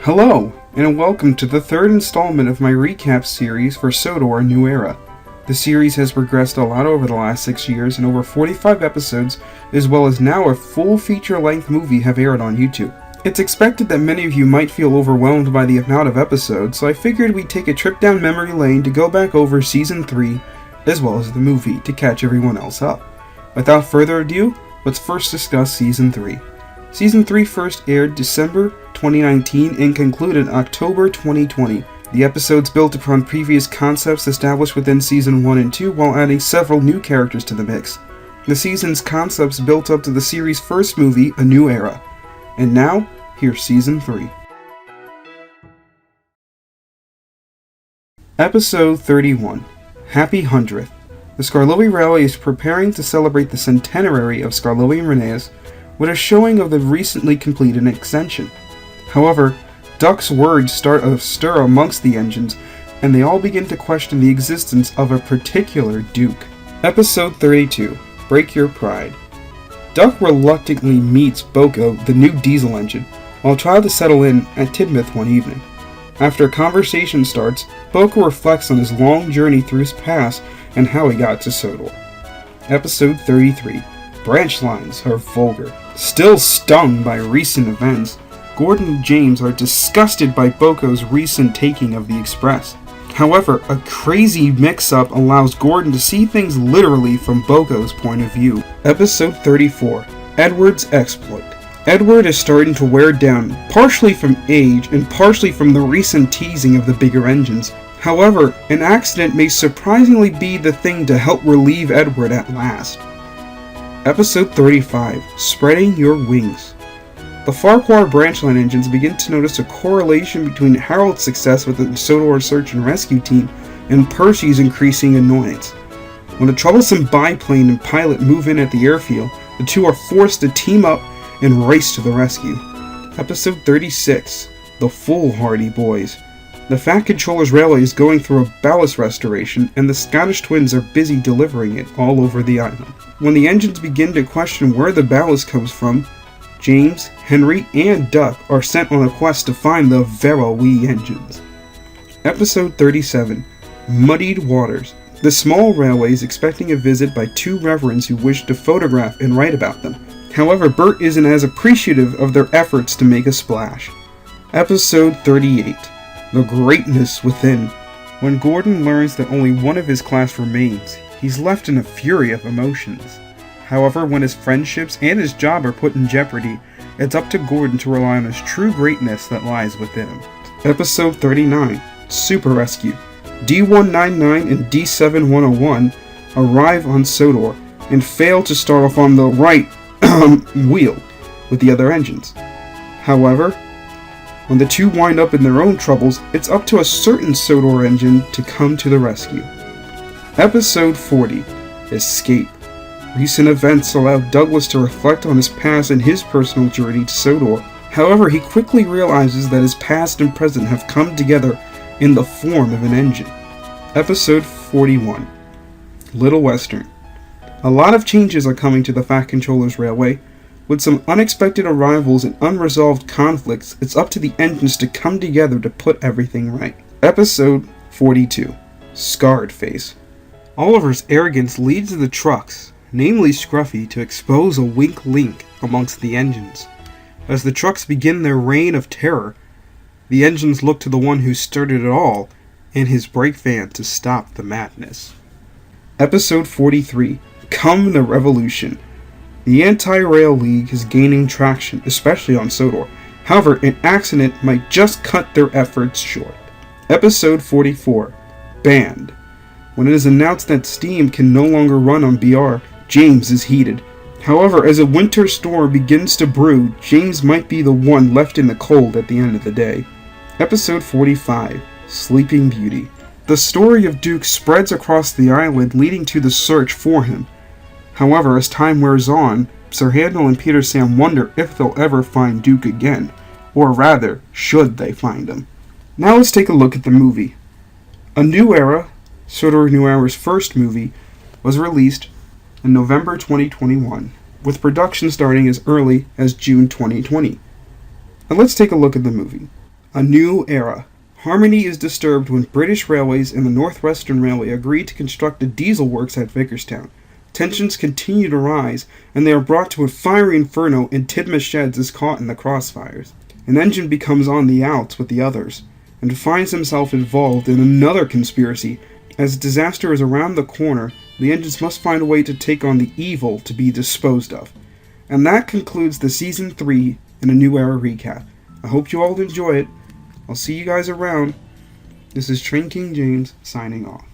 Hello, and welcome to the third installment of my recap series for Sodor: A New Era. The series has progressed a lot over the last 6 years, and over 45 episodes, as well as now a full feature-length movie have aired on YouTube. It's expected that many of you might feel overwhelmed by the amount of episodes, so I figured we'd take a trip down memory lane to go back over Season 3, as well as the movie, to catch everyone else up. Without further ado, let's first discuss Season 3. Season 3 first aired December 2019 and concluded October 2020. The episodes built upon previous concepts established within Season 1 and 2 while adding several new characters to the mix. The season's concepts built up to the series' first movie, A New Era. And now, here's Season 3. Episode 31. Happy 100th. The Skarloey Railway is preparing to celebrate the centenary of Skarloey and Rheneas with a showing of the recently completed extension. However, Duck's words start a stir amongst the engines, and they all begin to question the existence of a particular Duke. Episode 32. Break Your Pride. Duck reluctantly meets Boko, the new diesel engine, while trying to settle in at Tidmouth one evening. After a conversation starts, Boko reflects on his long journey through his past and how he got to Sodor. Episode 33. Branchlines Are Vulgar. Still stung by recent events, Gordon and James are disgusted by Boko's recent taking of the Express. However, a crazy mix-up allows Gordon to see things literally from Boko's point of view. Episode 34. Edward's Exploit. Edward is starting to wear down, partially from age and partially from the recent teasing of the bigger engines. However, an accident may surprisingly be the thing to help relieve Edward at last. Episode 35. Spreading Your Wings. The Farquhar Branchline engines begin to notice a correlation between Harold's success with the Sodor search and rescue team and Percy's increasing annoyance. When a troublesome biplane and pilot move in at the airfield, the two are forced to team up and race to the rescue. Episode 36. The Foolhardy Boys. The Fat Controller's Railway is going through a ballast restoration, and the Scottish twins are busy delivering it all over the island. When the engines begin to question where the ballast comes from, James, Henry, and Duck are sent on a quest to find the Verowee engines. Episode 37. Muddied Waters. The small railway is expecting a visit by two reverends who wish to photograph and write about them. However, Bert isn't as appreciative of their efforts to make a splash. Episode 38. The Greatness Within. When Gordon learns that only one of his class remains, he's left in a fury of emotions. However, when his friendships and his job are put in jeopardy, it's up to Gordon to rely on his true greatness that lies within him. Episode 39. Super Rescue. D199 and D7101 arrive on Sodor and fail to start off on the right wheel with the other engines. However, when the two wind up in their own troubles, it's up to a certain Sodor engine to come to the rescue. Episode 40. Escape. Recent events allowed Douglas to reflect on his past and his personal journey to Sodor. However, he quickly realizes that his past and present have come together in the form of an engine. Episode 41. Little Western. A lot of changes are coming to the Fat Controller's Railway. With some unexpected arrivals and unresolved conflicts, it's up to the engines to come together to put everything right. Episode 42. Scarred Face. Oliver's arrogance leads the trucks, namely Scruffy, to expose a weak link amongst the engines. As the trucks begin their reign of terror, the engines look to the one who started it all and his brake van to stop the madness. Episode 43. Come the Revolution. The Anti-Rail League is gaining traction, especially on Sodor. However, an accident might just cut their efforts short. Episode 44. Banned. When it is announced that Steam can no longer run on BR, James is heated. However, as a winter storm begins to brew, James might be the one left in the cold at the end of the day. Episode 45. Sleeping Beauty. The story of Duke spreads across the island, leading to the search for him. However, as time wears on, Sir Handel and Peter Sam wonder if they'll ever find Duke again, or rather, should they find him. Now let's take a look at the movie. A New Era, Sodor: A New Era's first movie, was released in November 2021, with production starting as early as June 2020. And let's take a look at the movie. A new era. Harmony is disturbed when British Railways and the Northwestern Railway agree to construct a diesel works at Vicarstown. Tensions continue to rise, and they are brought to a fiery inferno, and Tidmouth Sheds is caught in the crossfires. An engine becomes on the outs with the others, and finds himself involved in another conspiracy. As disaster is around the corner, the engines must find a way to take on the evil to be disposed of. And that concludes the Season 3 in a New Era recap. I hope you all enjoy it. I'll see you guys around. This is Train King James signing off.